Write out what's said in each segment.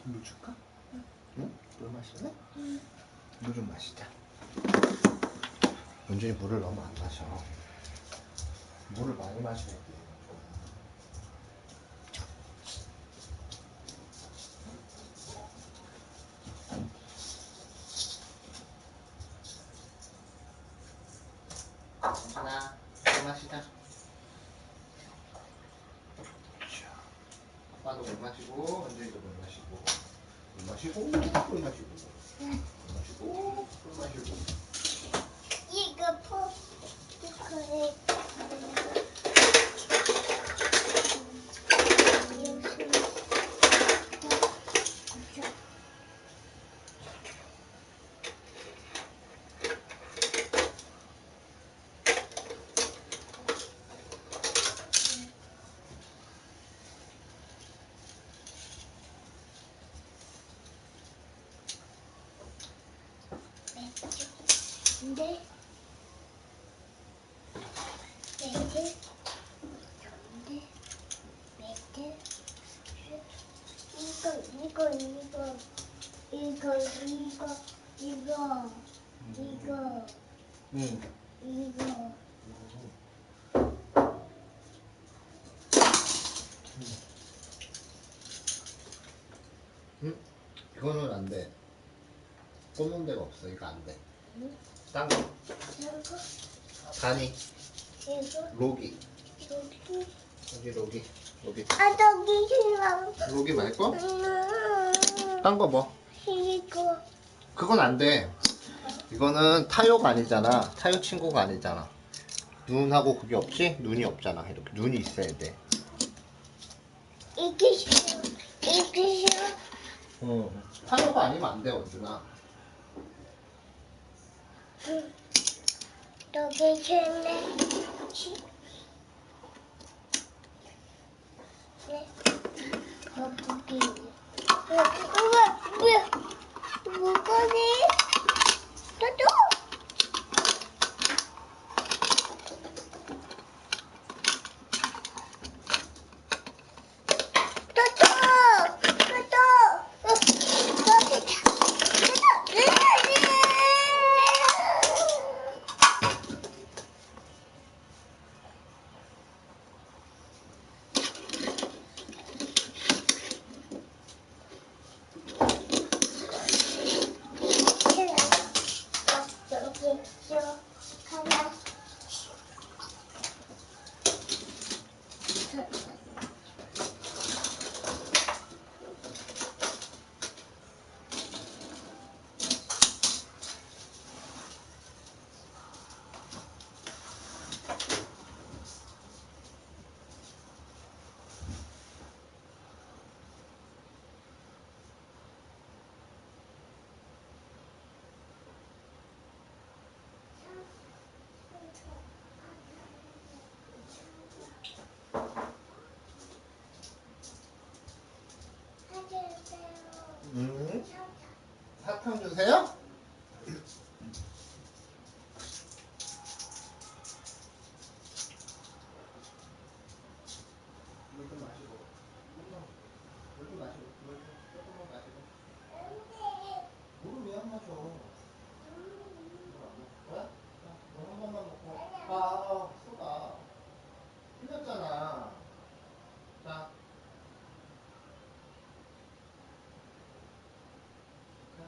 물 줄까? 응? 물 마실래? 물 좀 마시자. 은준이 물을 너무 안 마셔. 물을 많이 마셔야 돼. 은준아, 물 마시자. 아빠도 물 마시고, 은준이도 물 마시고. 물 마시고, 물 마시고. 물 마시고, 물 마시고. 이거 포크레 근데 매트 근데 매트 이거 응. 이거 응? 이거는 안 돼. 꽂는 데가 없어. 이거 안 돼. 응? 딴 거. 이거 다니. 이거 로기. 여기 여기 로기. 로기. 아 저기 싫어 로기 말고? 딴 거 뭐? 이거 그건 안 돼. 이거는 타요가 아니잖아. 타요 친구가 아니잖아. 눈하고 그게 없지? 눈이 없잖아. 이렇게 눈이 있어야 돼. 이게 싫어 이게 싫어 응. 타요가 아니면 안 돼, 원준아. 여기 싫네 네 거북이 우와 뭐야 뭐가니 또또 하나 사탕 주세요? 물 좀 마시고. 물 좀 마시고. 물 좀 조금만 마시고. 물을 왜 안 마셔? 물 안 먹을 거야? 자, 물 한 번만 먹고. 쏟아. 흘렸잖아. 자. 자.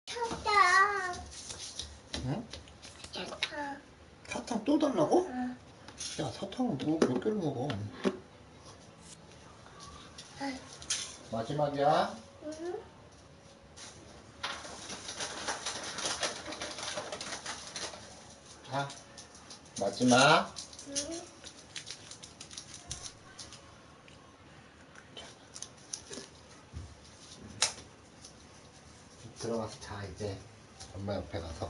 쳤다. 응? 쳤다. 사탕 또 달라고? 응. 야, 사탕은 뭐 몇 개를 먹어? 마지막이야. 응? 자, 마지막. 응? 들어가서 자, 이제. 엄마 옆에 가서.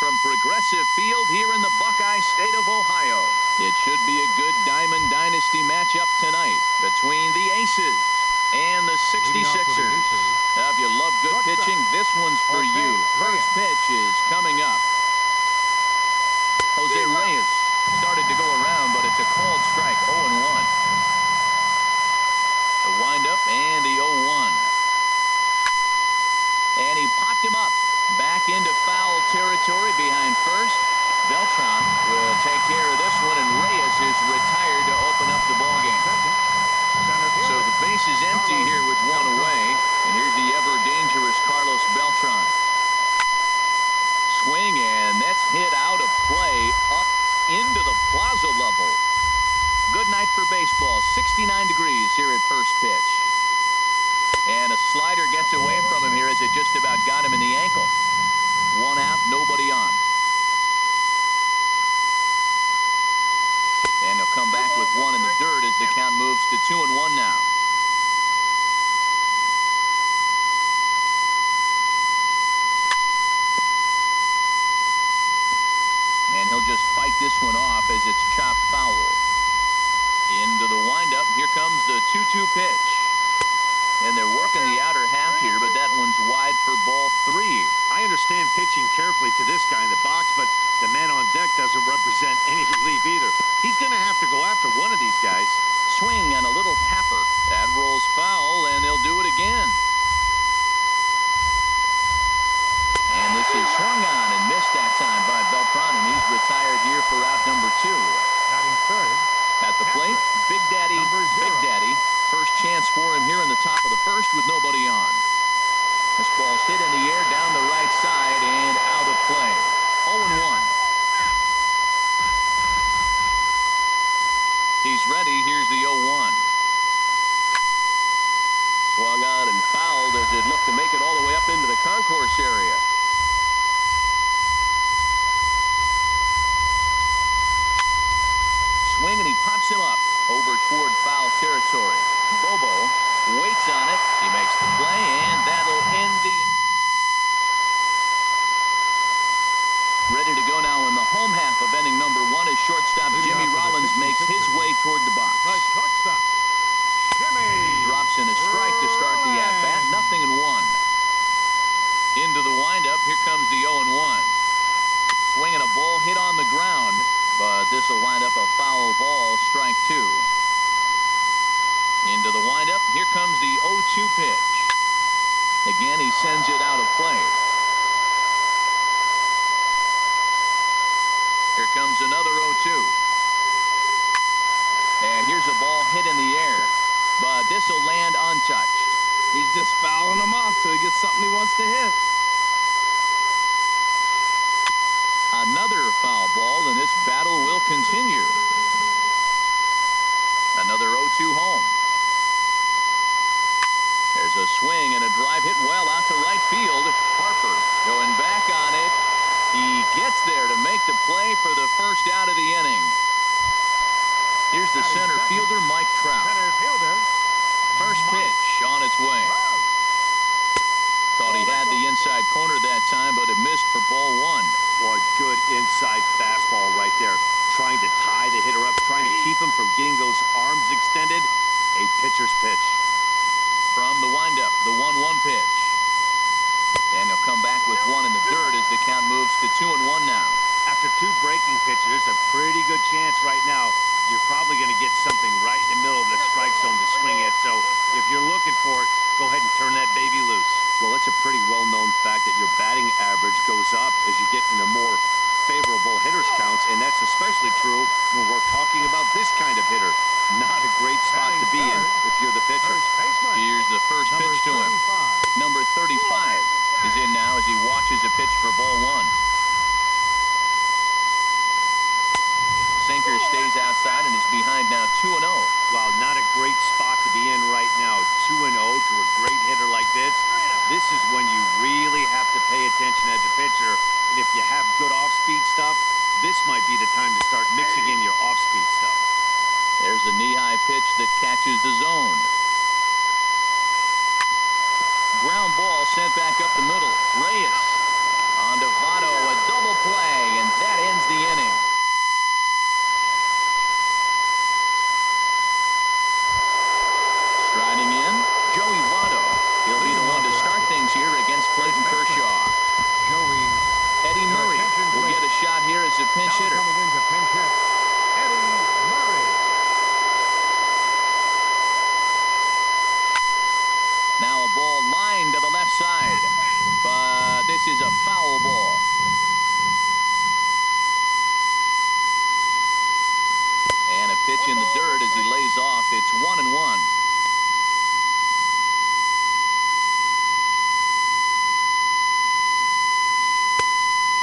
from Progressive Field here in the Buckeye State of Ohio. It should be a good Diamond Dynasty matchup tonight between the Aces and the 66ers. If you love good pitching, this one's for you. First pitch is coming up. Jose Reyes started to go around, but it's a called strike. 0-1. The windup and the 0-1. And he popped him up back into foul territory behind first. Beltran will take care of this one, and Reyes is retired to open up the ballgame. So the base is empty here with one away, and here's the ever-dangerous Carlos Beltran. Swing, and that's hit out of play up into the plaza level. Good night for baseball. 69 degrees here at first pitch. And a slider gets away from him here as it just about got him in the ankle. One out, nobody on. And he'll come back with one in the dirt as the count moves to 2-1 now. And he'll just fight this one off as it's chopped foul. Into the windup. Here comes the 2-2 pitch. And they're working the outer half here, but that one's wide for ball 3. I understand pitching carefully to this guy in the box, but the man on deck doesn't represent any relief either. He's going to have to go after one of these guys. Swing and a little tapper. That rolls foul, and they'll do it again. And this is swung on and missed that time by Beltran, and he's retired here for out number 2. Batting third. At the plate, Big Daddy, Big Daddy. First chance for him here in the top of the first with nobody on. This ball's hit in the air down the right side and out of play. 0-1. He's ready. Here's the 0-1. Swung on and fouled as it looked to make it all the way up into the concourse area. Swing, and he pops him up over toward foul territory. Bobo waits on it. He makes the play, and that'll end the... Ready to go now in the home half of inning number 1 as shortstop Jimmy Rollins makes his way toward the box. Shortstop, Jimmy. Drops in a strike to start the at-bat. 0-1. Into the windup. Here comes the 0-1. Swinging a ball hit on the ground, but this will wind up a foul ball. Strike 2. Into the windup. Here comes the 0-2 pitch. Again, he sends it out of play. Here comes another 0-2. And here's a ball hit in the air, but this will land untouched. He's just fouling them off till he gets something he wants to hit. Another foul ball, and this battle will continue. Another 0-2 home. There's a swing and a drive hit well out to right field. Harper going back on it. He gets there to make the play for the first out of the inning. Here's the center fielder, Mike Trout. Center fielder. First pitch on its way. Thought he had the inside corner that time, but it missed for ball 1. Boy, good inside fastball right there. Trying to tie the hitter up, trying to keep him from getting those arms extended. A pitcher's pitch. From the windup, the 1-1 pitch. And he'll come back with one in the dirt as the count moves to 2-1 now. After 2 breaking pitches, there's a pretty good chance right now you're probably going to get something right in the middle of the strike zone to swing at. So if you're looking for it, go ahead and turn that baby loose. Well, it's a pretty well-known fact that your batting average goes up as you get into more favorable hitters counts, and that's especially true when we're talking about this kind of hitter. Not a great spot to be in if you're the pitcher. Here's the first pitch to him. Number 35 is in now as he watches a pitch for ball 1. Sinker stays outside and is behind now 2-0. Wow, not a great spot to be in right now. 2-0 to a great hitter like this. This is when you really have to pay attention as a pitcher. And if you have good off-speed stuff, this might be the time to start mixing in your off-speed stuff. There's a knee-high pitch that catches the zone. Ground ball sent back up the middle. Reyes on to Votto, a double play. It's 1-1.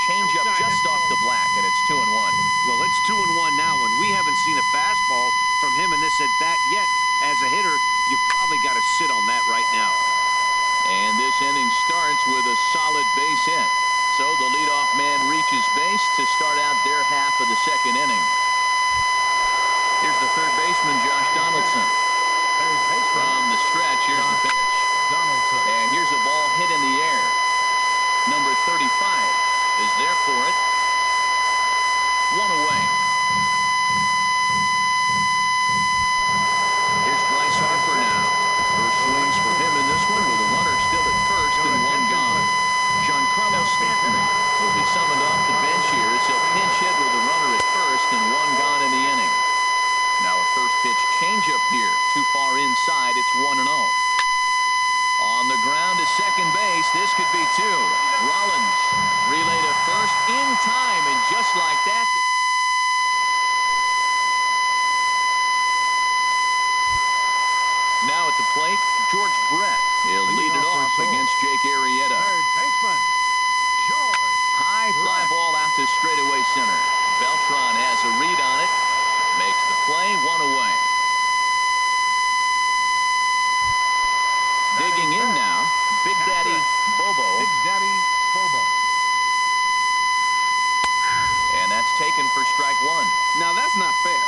Changeup just off the black, and it's 2-1. Well, it's 2-1 now, and we haven't seen a fastball from him in this at-bat yet. As a hitter, you've probably got to sit on that right now. And this inning starts with a solid base hit. So the leadoff man reaches base to start out their half of the second inning. Here's the third baseman, Josh Donaldson. Third baseman. From the stretch, here's the pitch. Donaldson. And here's a ball hit in the air. Number 35 is there for it. 1 away. Here's Bryce Harper now. First swings for him in this one with a runner still at first and 1 gone. Giancarlo Stanton will be summoned off the bench here as he'll pinch hit with a runner at first and 1 gone in the inning. Now a first pitch changeup here. Too far inside. It's 1-0. On the ground to second base. This could be 2. Rollins relay to first in time, and just like that. Now at the plate, George Brett. He'll lead it off against Jake Arrieta. Third baseman. George. High fly ball out to straightaway center. Beltran has a read on it. Makes the play. 1 away. Digging in now, Big Daddy Bobo. Big Daddy Bobo. And that's taken for strike 1. Now, that's not fair.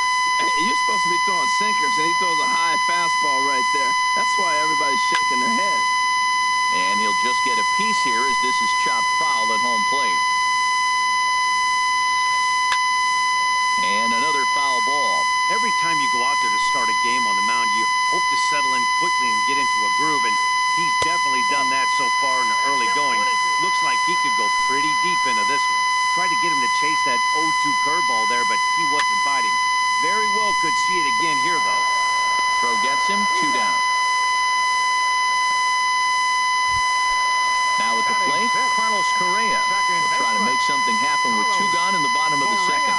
You're supposed to be throwing sinkers, and he throws a high fastball right there. That's why everybody's shaking their head. And he'll just get a piece here as this is chopped foul at home plate. And another foul ball. Every time you go out there to start a game on the mound, you hope to settle in quickly and get into a groove, and he's definitely done that so far in the early going. Looks like he could go pretty deep into this one. Tried to get him to chase that 0-2 curveball there, but he wasn't biting. Very well could see it again here, though. Throw gets him. 2 down. Now at the plate, Carlos Correa will try to make something happen with 2 gone in the bottom of the second.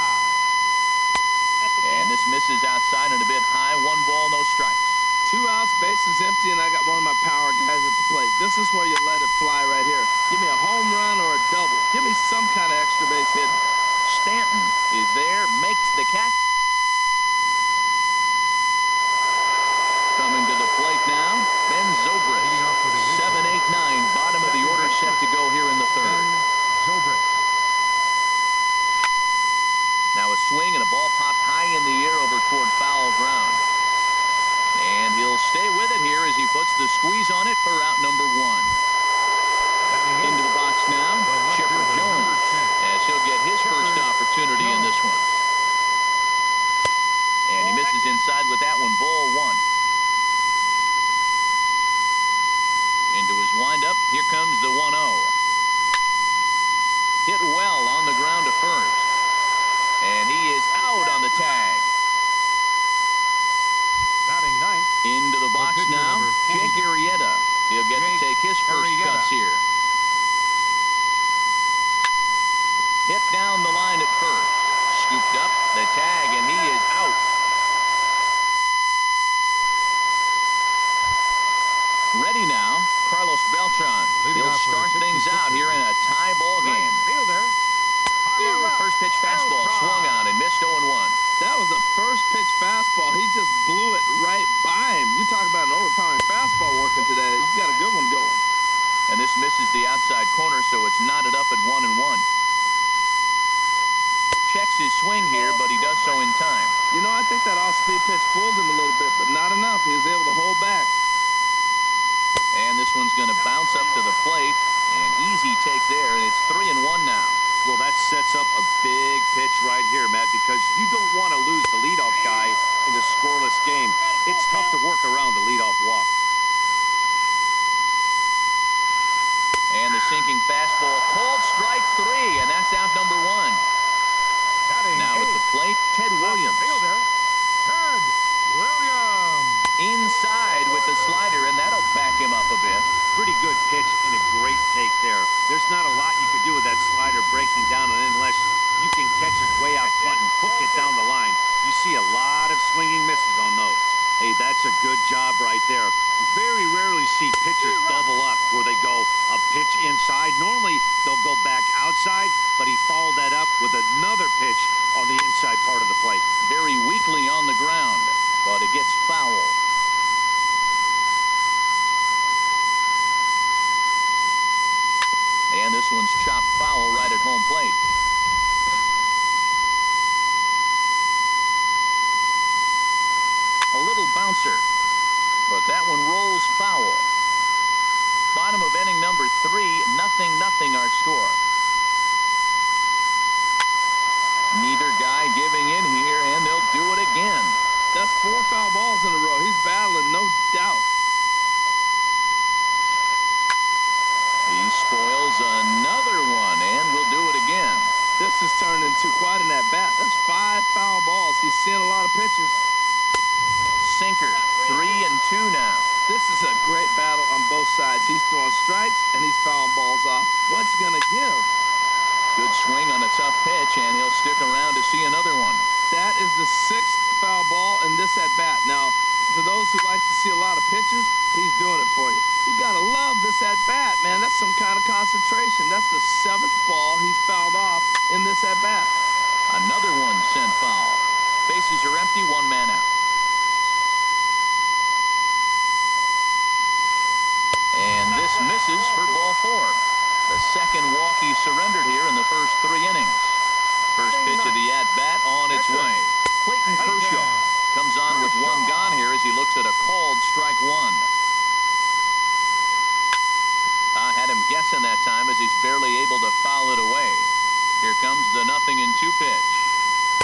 And this misses outside and a bit high. 1 ball, no strikes. 2 outs, bases empty, and I got one of my power guys at the plate. This is where you let it fly right here. Give me a home run or a double. Give me some kind of extra base hit. Stanton is there, makes the catch. Coming to the plate now, Ben Zobrist. 7-8-9, bottom of the order set to go here in the third. Zobrist. Now a swing and a ball popped high in the air over toward foul ground. And he'll stay with it here as he puts the squeeze on it for out number 1. Into the box now, Chipper Jones, as he'll get his first opportunity in this one. And he misses inside with that one, ball 1. Into his windup, here comes the 1-0. Hit well on the ground to first. And he is out on the tag. Batting 9th. Into the box now, Jake Arrieta. He'll get to take his first cuts here. Hit down the line at first. Scooped up the tag, and he is out. Ready now, Carlos Beltran. He'll start things out here in a tie ball game. Fielder. First pitch fastball swung on and missed 0-1. That was a first pitch fastball. He just blew it right by him. You talk about an overpowering fastball working today. He's got a good one going. And this misses the outside corner, so it's knotted up at 1-1. Checks his swing here, but he does so in time. You know, I think that off-speed pitch fooled him a little bit, but not enough. He was able to hold back. And this one's going to bounce up to the plate. An easy take there, and it's 3-1 now. Well, that sets up a big pitch right here, Matt, because you don't want to lose the leadoff guy in a scoreless game. It's tough to work around the leadoff walk. And the sinking fastball called strike 3, and that's out number 1. Now at the plate, Ted Williams. Fielder. Ted Williams. Inside with the slider, and that'll back him up a bit. Pretty good pitch and a great take there. There's not a lot you could do with that slider breaking down, and unless you can catch it way out front and hook it down the line, you see a lot of swinging misses on those. Hey, that's with another pitch on the inside part of the plate. Very weakly on the ground, but it gets foul. And this one's chopped foul right at home plate. A little bouncer, but that one rolls foul. Bottom of inning number 3, 0-0 our score. Neither guy giving in here, and they'll do it again. That's 4 foul balls in a row. He's battling, no doubt. He spoils another one, and will do it again. This has turned into quite an at-bat. That's 5 foul balls. He's seeing a lot of pitches. Sinker, 3-2 now. This is a great battle on both sides. He's throwing strikes, and he's fouling balls off. What's going to give? Good swing on a tough pitch, and he'll stick around to see another one. That is the 6th foul ball in this at-bat. Now, for those who like to see a lot of pitches, he's doing it for you. You got to love this at-bat, man. That's some kind of concentration. That's the 7th ball he's fouled off in this at-bat. Another one sent foul. Bases are empty, 1 man out. And this misses for ball 4. The second walk he surrendered here in the first 3 innings. First pitch of the at-bat on its way. Clayton Kershaw comes on with 1 gone here as he looks at a called strike 1. I had him guessing that time as he's barely able to foul it away. Here comes the 0-2 pitch.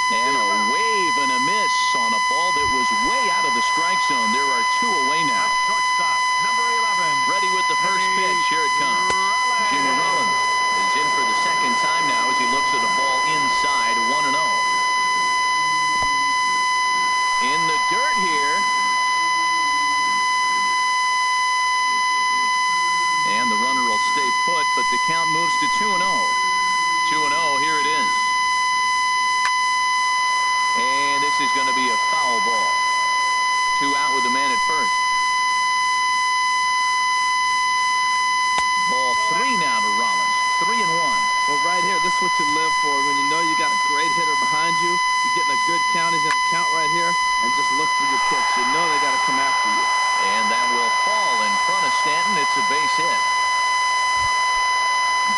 And a wave and a miss on a ball that was way out of the strike zone. There are 2 away now. Shortstop, number 11. Ready with the first pitch. Here it comes. Jimmy Rollins is in for the second time now as he looks at a ball inside, 1-0. In the dirt here. And the runner will stay put, but the count moves to 2-0. 2-0, here it is. And this is going to be a foul ball. 2 out with the man at first. Ball 3 now to Rollins. 3-1. Well, right here, this is what you live for. When you know you got a great hitter behind you, you're getting a good count. He's in a count right here, and just look for your pitch. You know they got to come after you. And that will fall in front of Stanton. It's a base hit.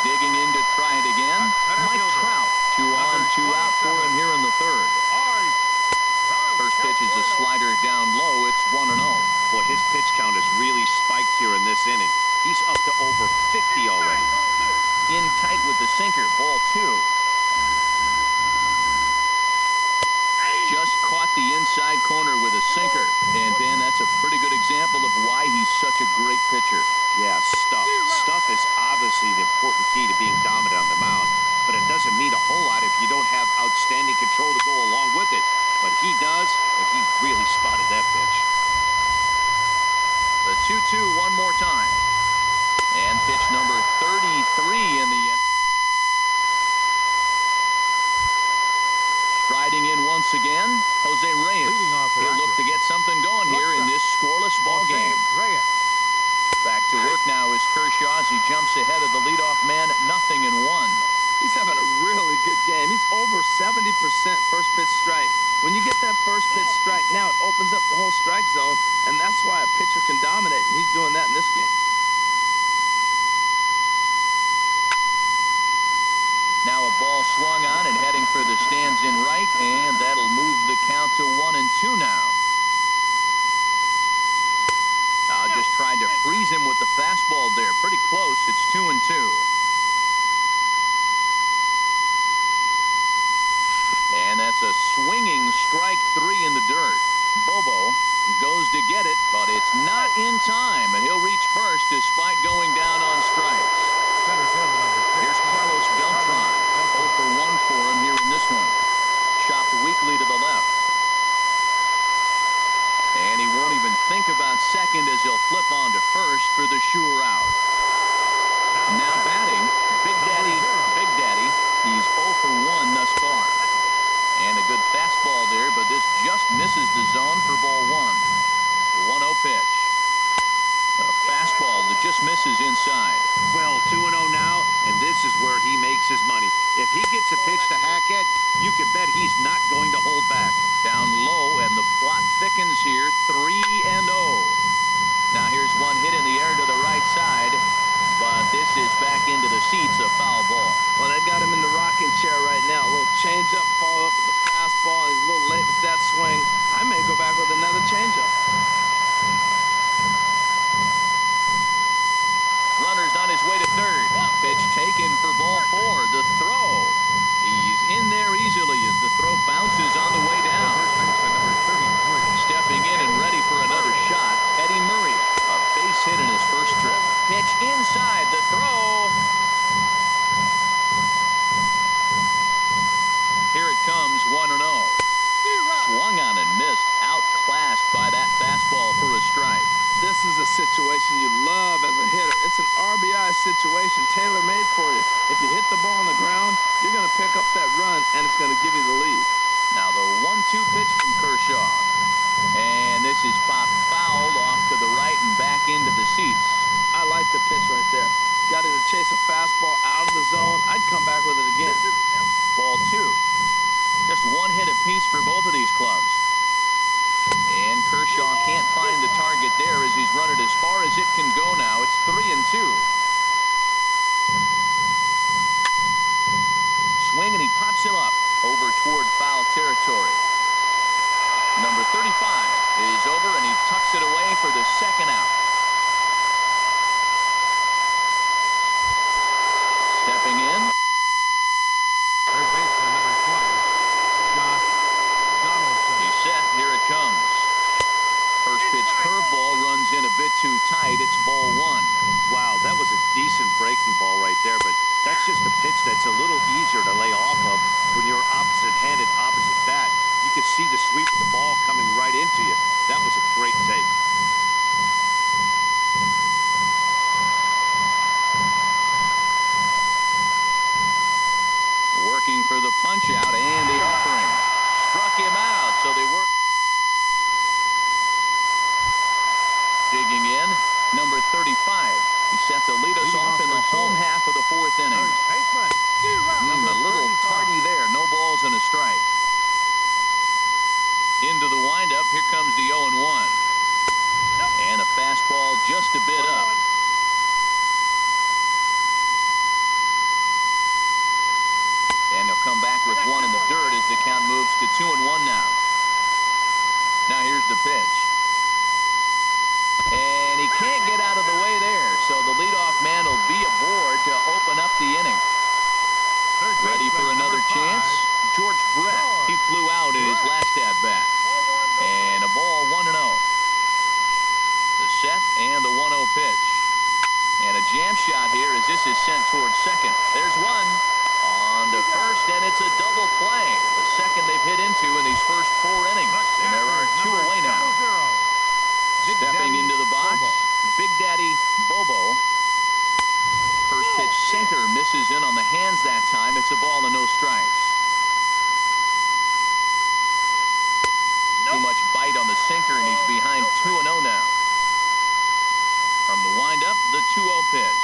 Digging in to try it again. Mike Trout. 2 on, 2 out for him here in the 3rd. First pitch is a slider down low. It's 1-0. Boy, his pitch count has really spiked here in this inning. He's up to over 50 already. In tight with the sinker. Ball 2. Just caught the inside corner with a sinker. And Dan, that's a pretty good example of why he's such a great pitcher. Yeah, stuff. Stuff is obviously the important key to being dominant on the mound, but it doesn't mean a whole lot if you don't have outstanding control to go along with it. But he does, and he really spotted that pitch. The 2-2 one more time. And pitch number 33 in the end. Striding in once again, Jose Reyes. He'll look to get something going here in this scoreless ball game. Back to work now is Kershaw as he jumps ahead of the leadoff man, 0-1. He's having a really good game. He's over 70% first pitch strike. When you get that first pitch strike, now it opens up the whole strike zone, and that's why a pitcher can dominate, and he's doing that in this game. Now a ball swung on and heading for the stands in right, and that'll move the count to 1-2 now. Just tried to freeze him with the fastball there. Pretty close. It's 2-2. And that's a swinging strike 3 in the dirt. Bobo goes to get it, but it's not in time, and he'll reach first despite going down on strikes. Here's Carlos Beltran. 0 for 1 for him here in this one. Chopped weakly to the left. And he won't even think about second as he'll flip on to first for the sure out. Now batting, Big Daddy. He's 0 for 1 thus far. And a good fastball there, but this just misses the zone for ball 1. 1-0 pitch. A fastball that just misses inside. Well, 2-0 now. and this is where he makes his money. If he gets a pitch to Hackett, you can bet he's not going to hold back. Down low, and the plot thickens here. 3-0. Now here's one hit in the air to the right side, but this is back into the seats, a foul ball. Well, they got him in the rocking chair right now. A little changeup, followed up with the fastball. He's a little late with that swing. I may go back with another changeup. Runner's on his way to third. Pitch taken for ball 4. The throw. He's in there easily as the throw bounces on the way down. Stepping in and ready for another shot, Eddie Murray. A base hit in his first trip. Pitch inside. The throw. Here it comes, 1-0. Swung on and missed. Outclassed by that fastball for a strike. This is a situation you love as a hitter. It's an RBI situation tailor-made for you. If you hit the ball on the ground, you're going to pick up that run, and it's going to give you the lead. Now the 1-2 pitch from Kershaw. And this is popped fouled off to the right and back into the seats. I like the pitch right there. Got him to chase a fastball out of the zone. I'd come back with it again. Ball 2. Just one hit apiece for both of these clubs. And Kershaw can't find the target there as he's run it as far as it can go now. It's 3-2. Swing, and he pops him up over toward foul territory. Number 35 is over, and he tucks it away for the second out. Stepping in. Third baseman, number 20, Josh Donaldson. He's set. Here it comes. First pitch curveball runs in a bit too tight. It's ball 1. Wow, that was a decent breaking ball right there, but that's just a pitch that's a little easier to lay off of when you're opposite-handed, opposite bat. You could see the sweep of the ball coming right into you. That was a great take. Working for the punch-out and the offering. Struck him out, so they work. Digging in, number 35. He sets to lead us off in the home half of the 4th inning. Third baseman, A little tardy there. No balls and a strike. Into the windup. Here comes the 0-1. And a fastball just a bit up. And he'll come back with one in the dirt as the count moves to 2-1 now. Now here's the pitch. And he can't get out of the way there, so the leadoff man will be aboard to open up the inning. Ready for another chance? George Brett. He flew out in his last at-bat. And a ball 1-0. The set and the 1-0 pitch. And a jam shot here as this is sent towards second. There's one. On to first, and it's a double play. The second they've hit into in these first 4 innings. And there are 2 away now. Stepping into the box, Big Daddy Bobo. First pitch sinker misses in on the hands that time. It's a ball and no strikes. Too much bite on the sinker, and he's behind 2-0 now. From the windup, the 2-0 pitch.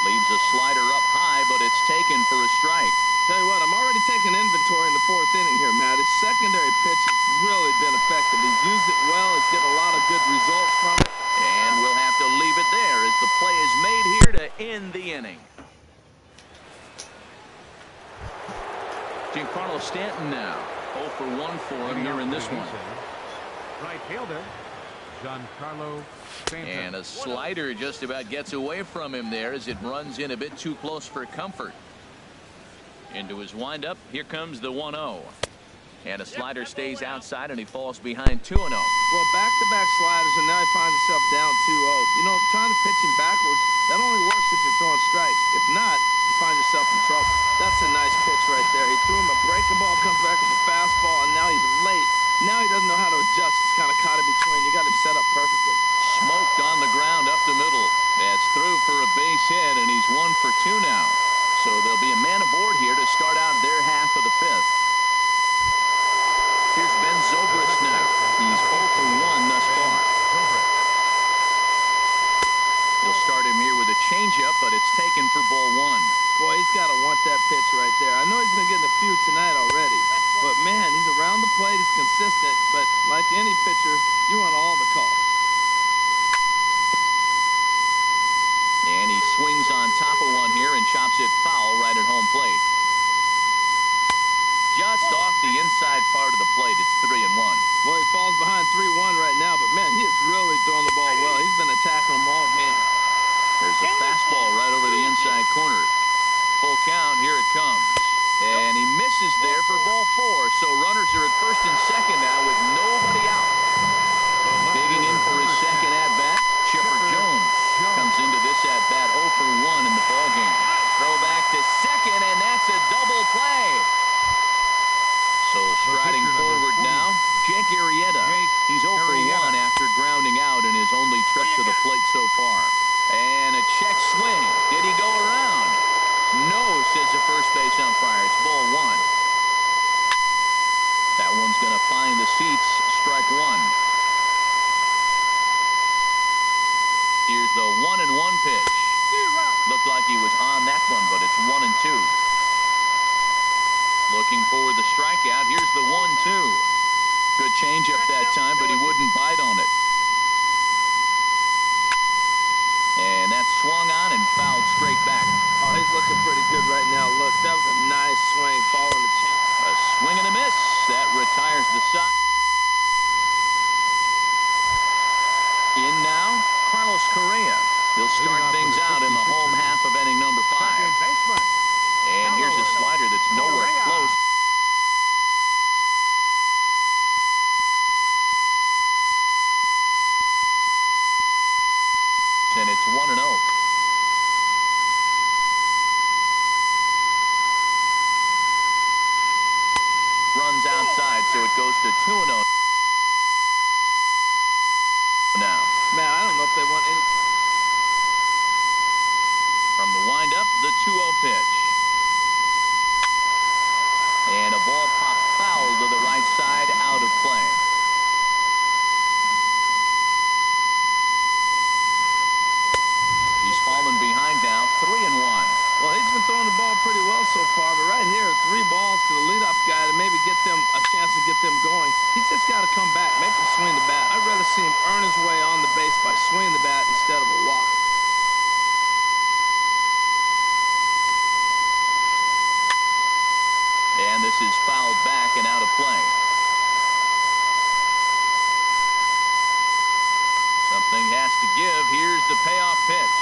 Leaves a slider up high, but it's taken for a strike. Tell you what, I'm already taking inventory in the 4th inning here, Matt. His secondary pitch has really been effective. He's used it well. He's getting a lot of good results from it. And we'll have to leave it there as the play is made here to end the inning. Giancarlo Stanton now. 0 for 1 for him here in this one. Right fielder, Giancarlo Stanton. And a slider just about gets away from him there as it runs in a bit too close for comfort. Into his windup, here comes the 1-0. And a slider stays outside, and he falls behind 2-0. Well, back-to-back sliders, and now he finds himself down 2-0. You know, trying to pitch him backwards, that only works if you're throwing strikes. If not, you find yourself in trouble. That's a nice pitch right there. He threw him a breaking ball, comes back with a fastball, and now he's late. Now he doesn't know how to adjust. He's kind of caught in between. You got him set up perfectly. Smoked on the ground up the middle. That's through for a base hit, and he's 1 for 2 now. So there'll be a man aboard here to start out their half of the 5th. Here's Ben Zobrist now. He's 0 for 1 thus far. He'll start him here with a change. changeup, but it's taken for ball one. Boy, he's got to want that pitch right there. I know he's been getting a few tonight already, but man, he's around the plate, he's consistent, but like any pitcher, you want all the calls. And he swings on top of one here and chops it foul right at home plate. Just off the inside part of the plate, it's 3-1. Well, he falls behind 3-1 right now, but man, he is really throwing the ball well. He's been attacking them all game. There's a fastball right over the inside corner. Full count, here it comes. And he misses there for ball four, so runners are at first and second now with nobody out. Digging in for his second at-bat, Chipper Jones comes into this at-bat 0 for 1 in the ballgame. Throw back to second, and that's a double play. So striding forward now, Jake Arrieta. He's 0 for 1 after grounding out in his only trip to the plate so far. And a check swing. Did he go around? No, says the first base umpire. It's ball one. That one's going to find the seats. Strike one. Here's the 1-1 pitch. Looked like he was on that one, but it's 1-2. Looking for the strikeout. Here's the 1-2. Good changeup that time, but he wouldn't bite on it. And that swung on and fouled straight back. Oh, he's looking pretty good right now. Look, that was a nice swing, following the change. A swing and a miss. That retires the side. In now, Carlos Correa. He'll start things out in the home half of inning number 5. Second baseman. And here's a slider that's nowhere close. And it's 1-0. Runs outside, so it goes to 2-0 now. Man, I don't know if they want any. From the windup, the 2-0 pitch. And a ball popped foul to the right side, out of play. He's fallen behind now, 3-1. Well, he's been throwing the ball pretty well so far, but right here, 3 balls to the leadoff guy to maybe get them a chance to get them going. He's just got to come back, make him swing the bat. I'd rather see him earn his way on the base by swinging the bat instead of a walk. And this is fouled back and out of play. Something has to give. Here's the payoff pitch.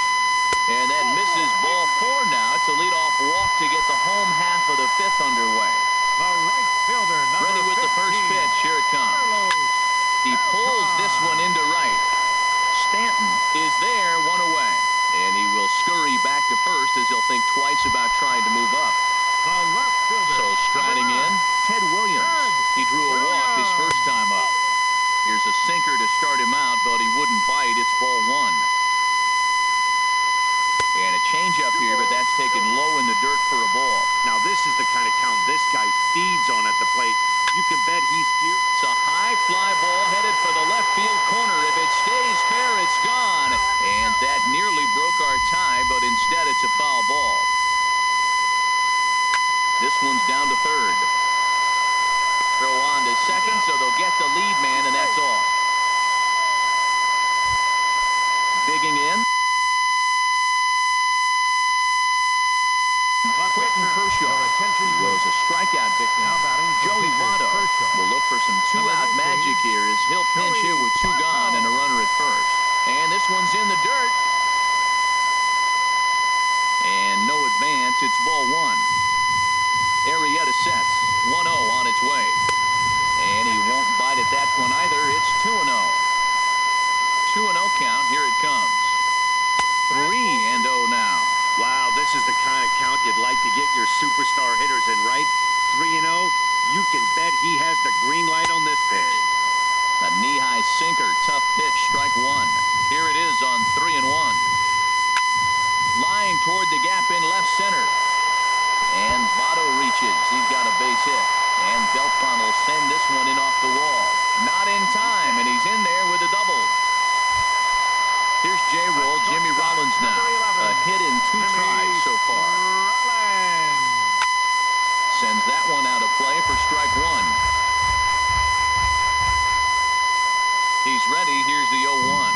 And that misses ball 4 now. It's a leadoff walk to get the home half of the 5th underway. The right fielder, number Ready with 15, the first pitch. Here it comes. Carlos. He pulls this one into right. Stanton is there, 1 away. And he will scurry back to first as he'll think twice about trying to move up. The left fielder. So striding in, Ted Williams. He drew a walk his first time up. Here's a sinker to start him out, but he wouldn't bite. It's ball 1. And a changeup here, but that's taken low in the dirt for a ball. Now this is the kind of count this guy feeds on at the plate. You can bet he's here. It's a high fly ball headed for the left field corner. If it stays fair, it's gone. And that nearly broke our tie, but instead it's a foul ball. This one's down to third. Throw on to second, so they'll get the lead man, and that's all. Digging in. Clayton Kershaw. He was a strikeout victim. Joey Votto will look for some two-out magic here as he'll pinch hit with 2 gone and a runner at first. And this one's in the dirt. And no advance. It's ball 1. Arrieta sets. 1-0 on its way. And he won't bite at that one either. It's 2-0. 2-0 count. Here it comes. 3-0 now. Wow, this is the kind of count you'd like to get your superstar hitters in, right? 3-0, you can bet he has the green light on this pitch. A knee-high sinker, tough pitch, strike 1. Here it is on 3-1. Lying toward the gap in left center. And Votto reaches. He's got a base hit. And Beltran will send this one in off the wall. Not in time, and he's in there with a double. Here's J-Roll, Jimmy Rollins now. A hit far. Sends that one out of play for strike one. He's ready. Here's the 0-1.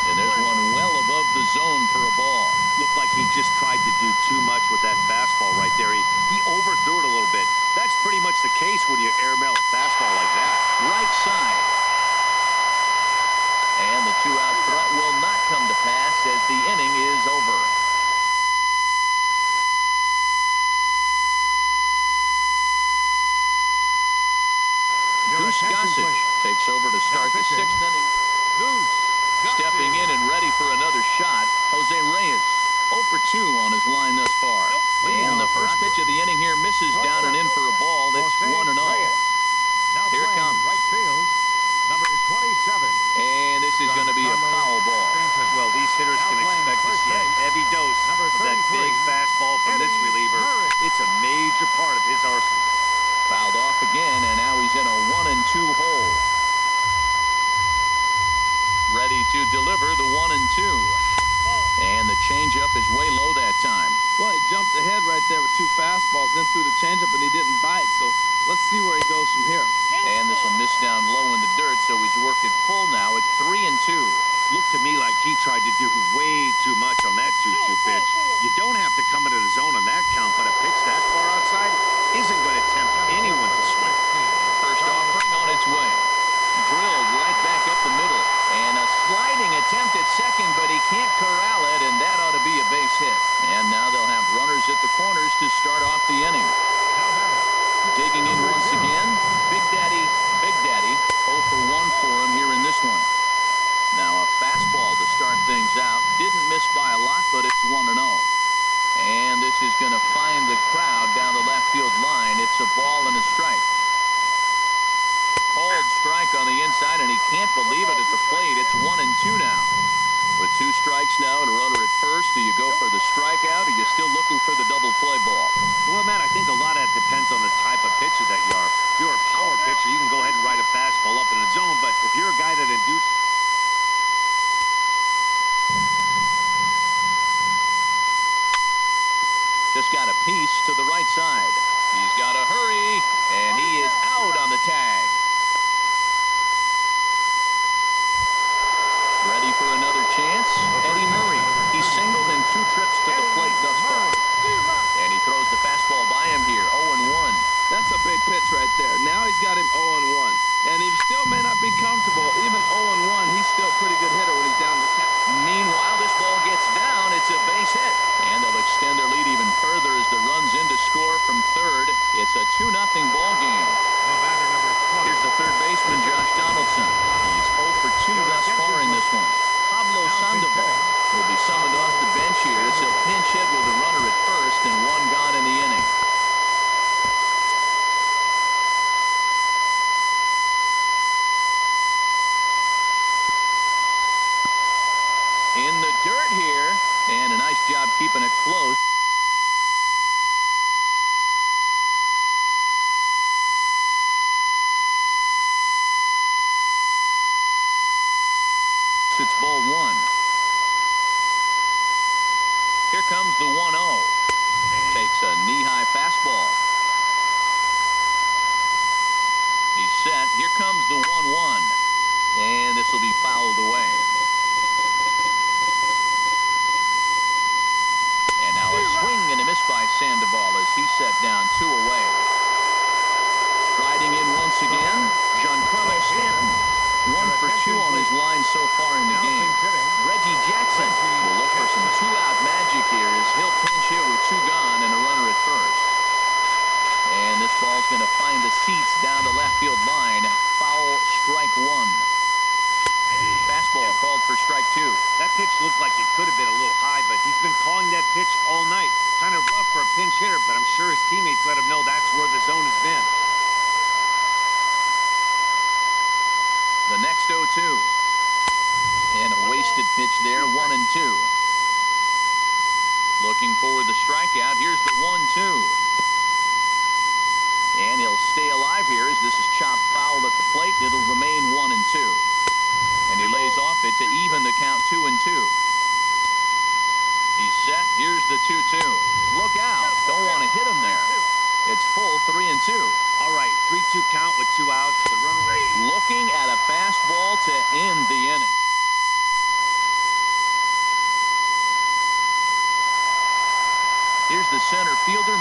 And there's one well above the zone for a ball. Looked like he just tried to do too much with that fastball right there. He overthrew it a little bit. That's pretty much the case when you airmail a fastball like that. Right side. And the two-out threat will not come to pass as the inning is over. Goose Gossage takes over to start the sixth inning. Stepping in and ready for another shot, Jose Reyes. 0 for 2 on his line thus far. And the first pitch of the inning here misses down and in for a ball. That's 1-0. Here it comes. Right field, number 27. And this is going to be a foul ball. Well, these hitters can expect to see a heavy dose of that big fastball from this reliever. It's a major part of his arsenal. Fouled off again, and now he's in a 1-2 hole. Ready to deliver the 1-2. And the changeup is way low that time. Well, he jumped ahead right there with 2 fastballs, then threw the changeup, and he didn't bite. So let's see where he goes from here. And this will miss down low in the dirt, so he's worked it full now at 3-2. Looked to me like he tried to do way too much on that 2-2 pitch. You don't have to come into the zone on that count, but a pitch that far outside isn't going to tempt anyone to swing. First offering on its way. Drilled right back up the middle. And a sliding attempt at second, but he can't corral it, and that ought to be a base hit. And now they'll have runners at the corners to start off the inning. Digging in once again, Big Daddy, 0 for 1 for him here in this one. Now a fastball to start things out. Didn't miss by a lot, but it's 1-0. And this is going to find the crowd down the left field line. It's a ball and a strike. Called strike on the inside, and he can't believe it at the plate. It's 1-2 now. With 2 strikes now and a runner at first, do you go for the strikeout, or are you still looking for the double play ball? Well, Matt, I think a lot of that depends on the type of pitcher that you are. If you're a power pitcher, you can go ahead and ride a fastball up in the zone, but if you're a guy that induces... Just got a piece to the right side. He's got to hurry, and he is out on the tag. Ready for another chance? Eddie Murray. He's singled in 2 trips to the plate thus far. And he throws the fastball by him here, 0-1. That's a big pitch right there. Now he's got him 0-1. And he still may not be comfortable. Even 0-1, he's still a pretty good hitter when he's down the count. Meanwhile, this ball gets down. It's a base hit. And they'll extend their lead even further as the run's in to score from third. It's a 2-0 ball game. Here's the third baseman, Josh Donaldson. He's 0 for 2 thus far in this one. Pablo Sandoval will be summoned off the bench here as he'll pinch hit with a runner at first and 1 gone in the inning. In the dirt here, and a nice job keeping it close. It's ball 1. Here comes the 1-0. Takes a knee-high fastball. He's set. Here comes the 1-1. And this will be fouled away. And now a swing and a miss by Sandoval as he set down 2 away. Striding in once again, Giancarlo Stanton. 1 for 2 on his line so far in the game. Reggie Jackson will look for some 2-out magic here as he'll pinch hit with 2 gone and a runner at first. And this ball's going to find the seats down the left field line. Foul, strike 1. Fastball called for strike 2. That pitch looked like it could have been a little high, but he's been calling that pitch all night. Kind of rough for a pinch hitter, but I'm sure his teammates let him know that's where the zone has been. The next 0-2. And a wasted pitch there, 1-2. Looking for the strikeout. Here's the 1-2. And he'll stay alive here as this is chopped foul at the plate. It'll remain 1-2. And he lays off it to even the count 2-2. He's set. Here's the 2-2. Look out. Don't want to hit him there. It's full 3-2. All right, 3-2 count with 2 outs. The runner Looking at a fastball to end the inning. Here's the center fielder.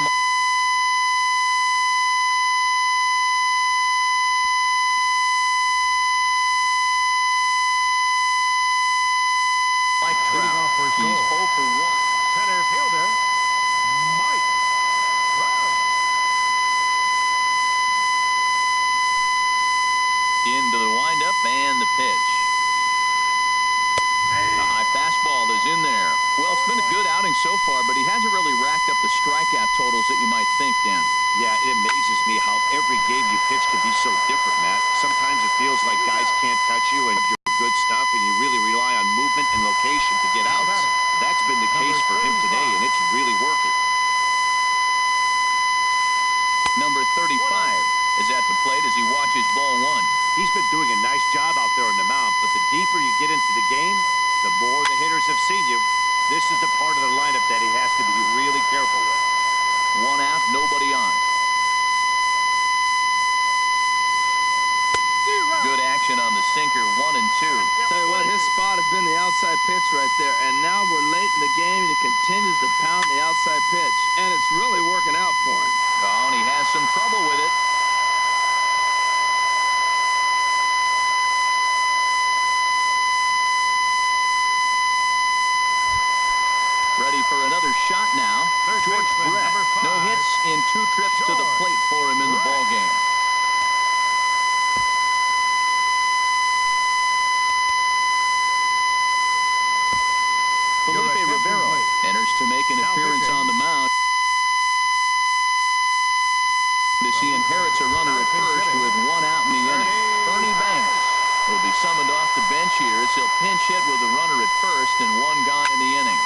Mike Leading Trout. off for He's Seoul. 0 for 1. Center fielder, Mike Trout. Into the windup and the pitch. A high fastball is in there. Well, it's been a good outing so far, but he hasn't really racked up the strikeout totals that you might think, Dan. Yeah, it amazes me how every game you pitch can be so different, Matt. Sometimes it feels like guys can't touch you and have your good stuff, and you really rely on movement and location to get outs. That's been the case for him today, and it's really working. Number 35 is at the plate as he watches ball 1. He's been doing a nice job out there on the mound, but the deeper you get into the game, the more the hitters have seen you. This is the part of the lineup that he has to be really careful with. 1 out, nobody on. Good action on the sinker, 1 and 2. Tell you what, his spot has been the outside pitch right there, and now we're late in the game, and he continues to pound the outside pitch, and it's really working out for him. Oh, and he has some trouble with it. Ready for another shot now. Third George baseman, Brett. number 5. No hits in 2 trips to the George plate for him in the Brett. ballgame. Your Felipe attention, Rivero please. enters to make an Now appearance pitching. on the mound as he inherits a runner at first with 1 out in the inning. Ernie Banks will be summoned off the bench here as he'll pinch hit with a runner at first and 1 gone in the inning.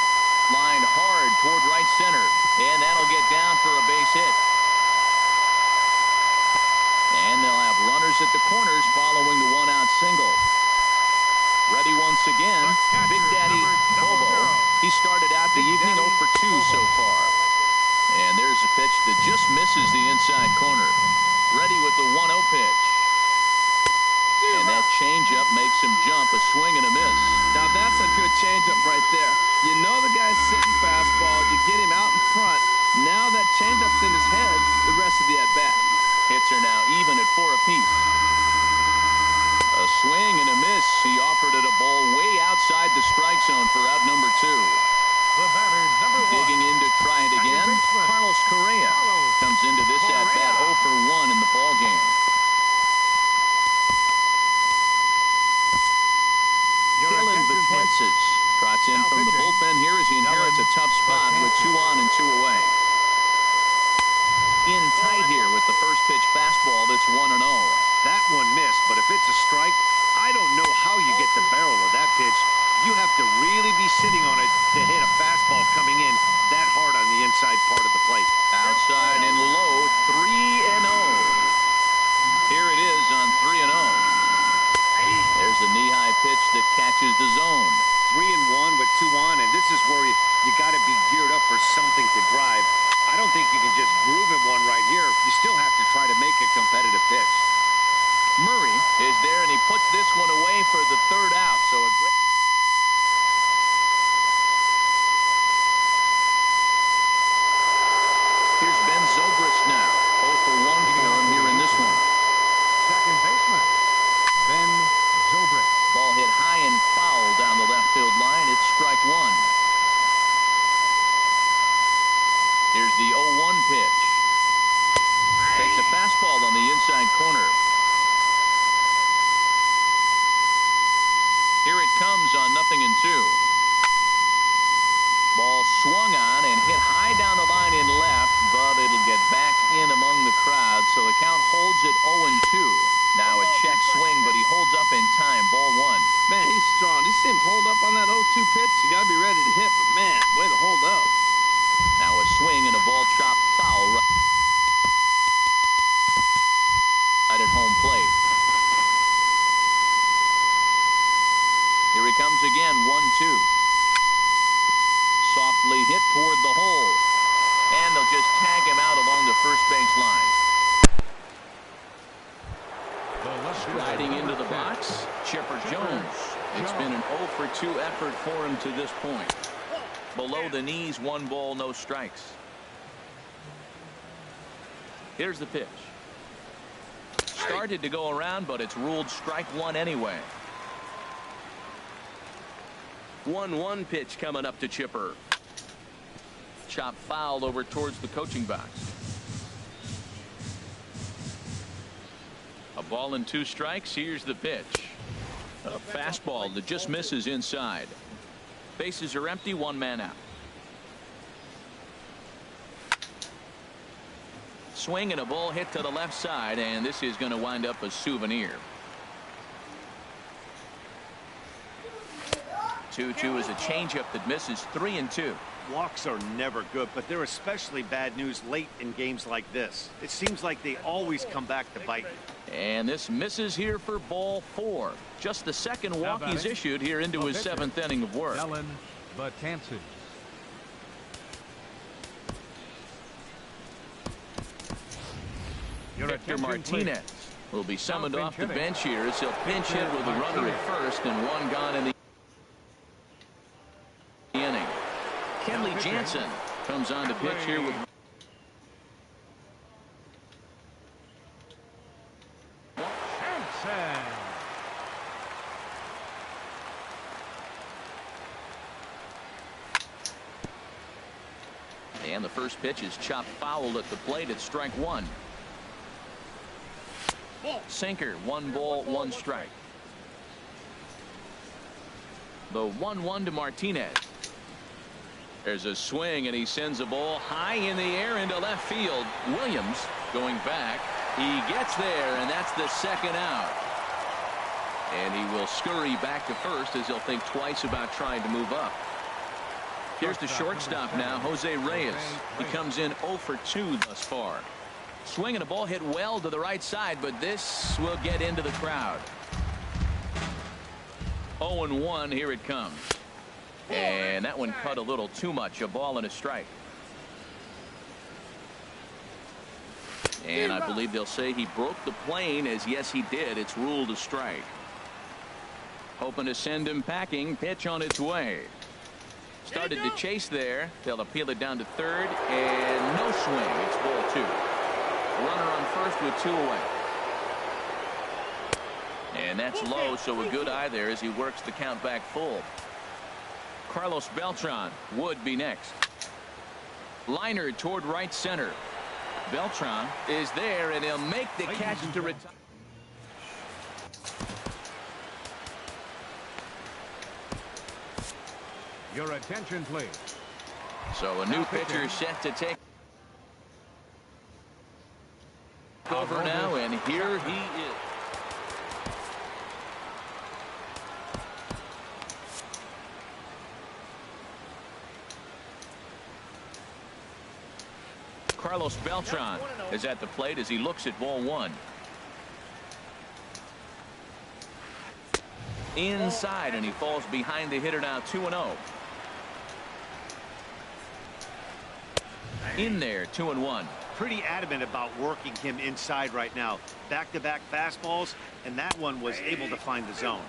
Lined hard toward right center, and that'll get down for a base hit. And they'll have runners at the corners following the 1-out single. Ready once again, Big Daddy Bobo. He started out the evening 0 for 2 so far. And there's a pitch that just misses the inside corner. Ready with the 1-0 pitch. And that changeup makes him jump, a swing and a miss. Now that's a good changeup right there. You know the guy's sitting fastball. You get him out in front. Now that changeup's in his head the rest of the at-bat. Hits are now even at 4 apiece. A swing and a miss. He offered it a ball way outside the strike zone for out number 2. The batter, number 1. Digging in to try it again. Second baseman. Carlos Correa Carlos comes into this Correa. at-bat 0 for 1 in the ballgame. Your Dylan attention, please. Betances trots in Now from the pitching. bullpen here as he inherits a Dylan tough spot with 2 on and 2 away. In tight here with the first pitch fastball that's 1-0. That one missed, but if it's a strike, I don't know how you get the barrel of that pitch. You have to really be sitting on it to hit a fastball coming in that hard on the inside part of the plate. Outside and low, 3-0. Here it is on 3-0. There's a knee-high pitch that catches the zone. 3-1 with 2 on, and this is where you got to be geared up for something to drive. I don't think you can just groove him one right here. You still have to try to make a competitive pitch. Murray is there, and he puts this one away for the 3rd out. So a great... Here's Ben Zobrist now. 0 for 1 for him here in this one. Second baseman, Ben Zobrist. Ball hit high and foul down the left field line. It's strike 1. Here's the 0-1 pitch. Takes a fastball on the inside corner. Here it comes on 0-2. Ball swung on and hit high down the line in left, but it'll get back in among the crowd, so the count holds at 0-2. Now a check swing, but he holds up in time. Ball 1. Man, he's strong. You see him hold up on that 0-2 pitch? You got to be ready to hit, but man, way to hold up. Now a swing and a ball chopped foul right at home plate. Here he comes again, 1-2. Softly hit toward the home. the first base line. Riding into the box, Chipper Jones. It's been an 0 for 2 effort for him to this point. Below the knees, 1 ball, no strikes. Here's the pitch. Started to go around, but it's ruled strike 1 anyway. 1-1 pitch coming up to Chipper. Chop foul over towards the coaching box. A ball and 2 strikes. Here's the pitch. A fastball that just misses inside. Bases are empty, 1 man out. Swing and a ball hit to the left side, and this is going to wind up a souvenir. 2-2 is a changeup that misses. 3-2. Walks are never good, but they're especially bad news late in games like this. It seems like they always come back to bite you. And this misses here for ball 4. Just the second walk he's issued here into his 7th inning of work. Dellin Betances. Victor Martinez will be summoned off the bench here as he'll pinch hit with a runner at first and 1 gone in the inning. Kenley Jansen comes on to pitch here with Jansen. and the first pitch is chopped foul at the plate at strike 1. Sinker, 1 ball, 1 strike. The 1-1 to Martinez. There's a swing and he sends a ball high in the air into left field. Williams going back. He gets there, and that's the 2nd out. And he will scurry back to first as he'll think twice about trying to move up. Here's the shortstop now, Jose Reyes. He comes in 0 for 2 thus far. Swing and a ball hit well to the right side, but this will get into the crowd. 0-1, here it comes. And that one cut a little too much. A ball and a strike. And I believe they'll say he broke the plane, as yes he did. It's ruled a strike. Hoping to send him packing. Pitch on its way. Started to chase there. They'll appeal it down to third, and no swing. It's ball 2. Runner on first with 2 away. And that's low, so a good eye there as he works the count back full. Carlos Beltran would be next. Liner toward right center. Beltran is there, and he'll make the catch to retire. Your attention, please. So a new pitcher set to take over now, and here he is. Carlos Beltran is at the plate as he looks at ball 1. Inside, and he falls behind the hitter now. 2-0. In there, 2-1. Pretty adamant about working him inside right now. Back-to-back fastballs, and that one was able to find the zone.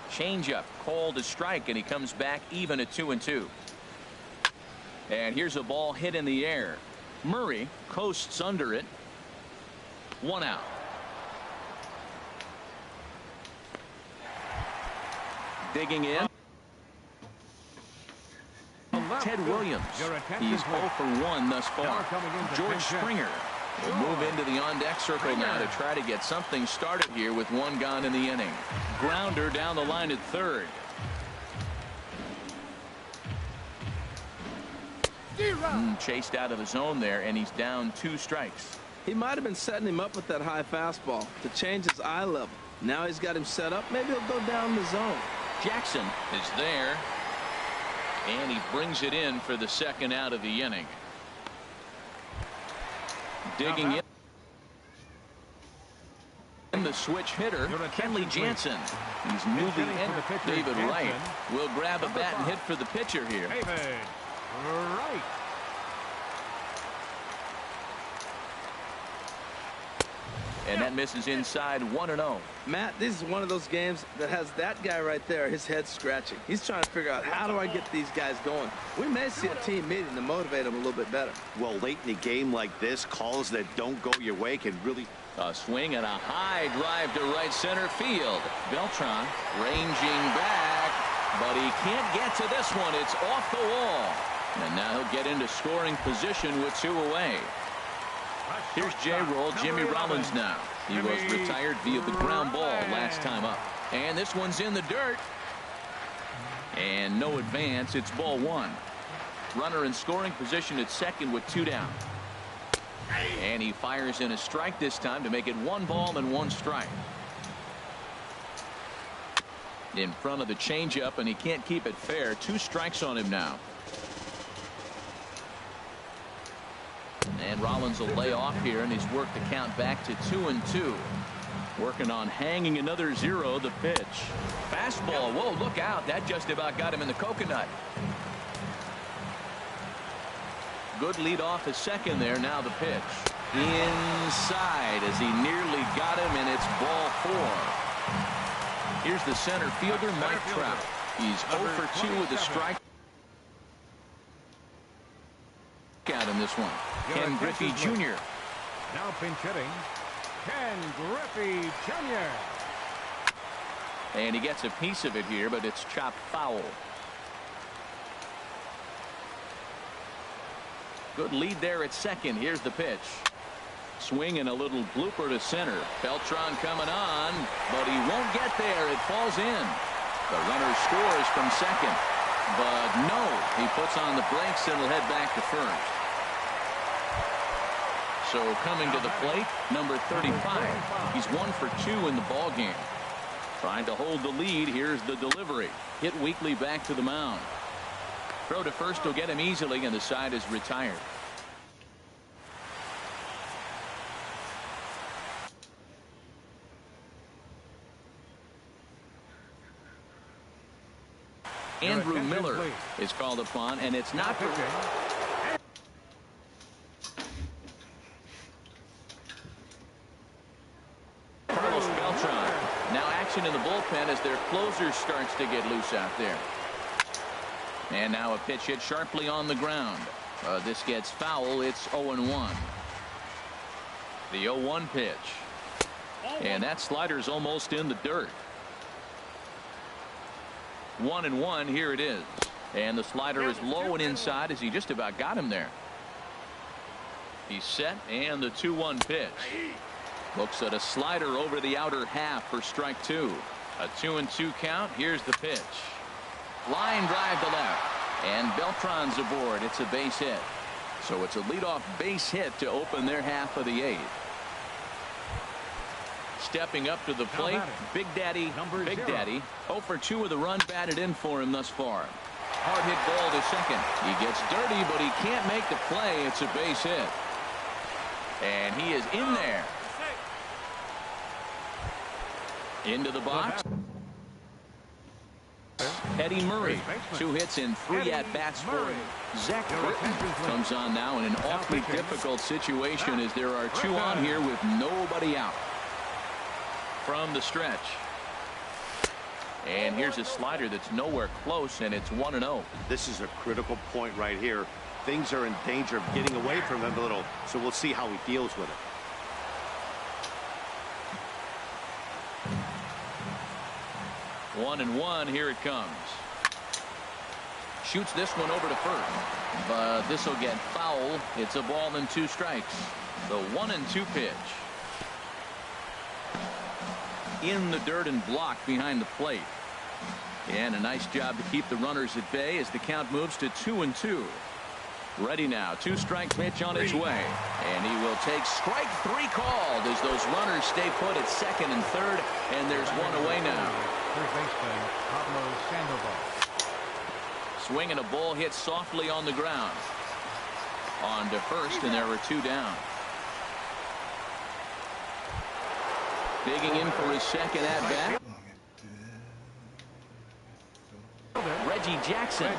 Changeup called a strike, and he comes back even at 2-2. And here's a ball hit in the air. Murray coasts under it. 1 out. Digging in. Ted Williams. He's 0 for 1 thus far. George Springer will move into the on-deck circle now to try to get something started here with 1 gone in the inning. Grounder down the line at third. Chased out of the zone there, and he's down 2 strikes. He might have been setting him up with that high fastball to change his eye level. Now he's got him set up. Maybe he'll go down the zone. Jackson is there, and he brings it in for the 2nd out of the inning. Digging in the switch hitter, Kenley Jansen. He's moving in. David Wright will grab a bat and hit for the pitcher here. David Wright. and that misses inside 1-0. Matt, this is one of those games that has that guy right there, his head scratching. He's trying to figure out, how do I get these guys going? We may see a team meeting to motivate them a little bit better. Well, late in a game like this, calls that don't go your way can really... A swing and a high drive to right center field. Beltran ranging back, but he can't get to this one. It's off the wall. And now he'll get into scoring position with 2 away. Here's J-Roll, Jimmy Rollins now. He was retired via the ground ball last time up. And this one's in the dirt. And no advance. It's ball 1. Runner in scoring position at second with 2 down. And he fires in a strike this time to make it 1 ball and 1 strike. In front of the changeup, and he can't keep it fair. 2 strikes on him now. And Rollins will lay off here, and he's worked the count back to 2-2. Working on hanging another 0. The pitch. Fastball. Whoa, look out. That just about got him in the coconut. Good lead off the second there. Now the pitch. Inside as he nearly got him, and it's ball 4. Here's the center fielder, Mike Trout. He's 0 for 2 with a strike out in this one. Ken Griffey Jr. Now pinch hitting, Ken Griffey Jr. And he gets a piece of it here, but it's chopped foul. Good lead there at second. Here's the pitch. Swing and a little blooper to center. Beltran coming on, but he won't get there. It falls in. The runner scores from second, but no, he puts on the brakes and will head back to first. So coming to the plate, number 35. He's 1 for 2 in the ball game. Trying to hold the lead. Here's the delivery. Hit weakly back to the mound. Throw to first will get him easily, and the side is retired. Andrew Miller is called upon, and it's not for... Carlos Beltran. Now action in the bullpen as their closer starts to get loose out there. And now a pitch hit sharply on the ground. This gets foul. It's 0-1. The 0-1 pitch. And that slider's almost in the dirt. 1-1. Here it is. And the slider is low and inside as he just about got him there. He's set, and the 2-1 pitch. Looks at a slider over the outer half for strike 2. A 2-2 count. Here's the pitch. Line drive to left, and Beltran's aboard. It's a base hit. So it's a leadoff base hit to open their half of the 8th. Stepping up to the plate, Big Daddy, 0 for 2 with a run batted in for him thus far. Hard hit ball to second. He gets dirty, but he can't make the play. It's a base hit. And he is in there. Into the box. Eddie Murray, 2 hits in 3 at-bats for him. Zach Britton comes on now in an awfully difficult situation as there are 2 on here with nobody out. From the stretch. And here's a slider that's nowhere close, and it's 1-0. This is a critical point right here. Things are in danger of getting away from him a little, so we'll see how he deals with it. 1-1. Here it comes. Shoots this one over to first, but this will get foul. It's a ball and 2 strikes. The 1-2 pitch. In the dirt and blocked behind the plate. And a nice job to keep the runners at bay as the count moves to 2-2. Ready now. 2-strike pitch on its way. And he will take strike 3 called as those runners stay put at second and third. And there's 1 away now. Third baseman Pablo Sandoval. Swing and a ball hit softly on the ground. On to first, and there are 2 down. Digging in for his second at-bat. Reggie Jackson.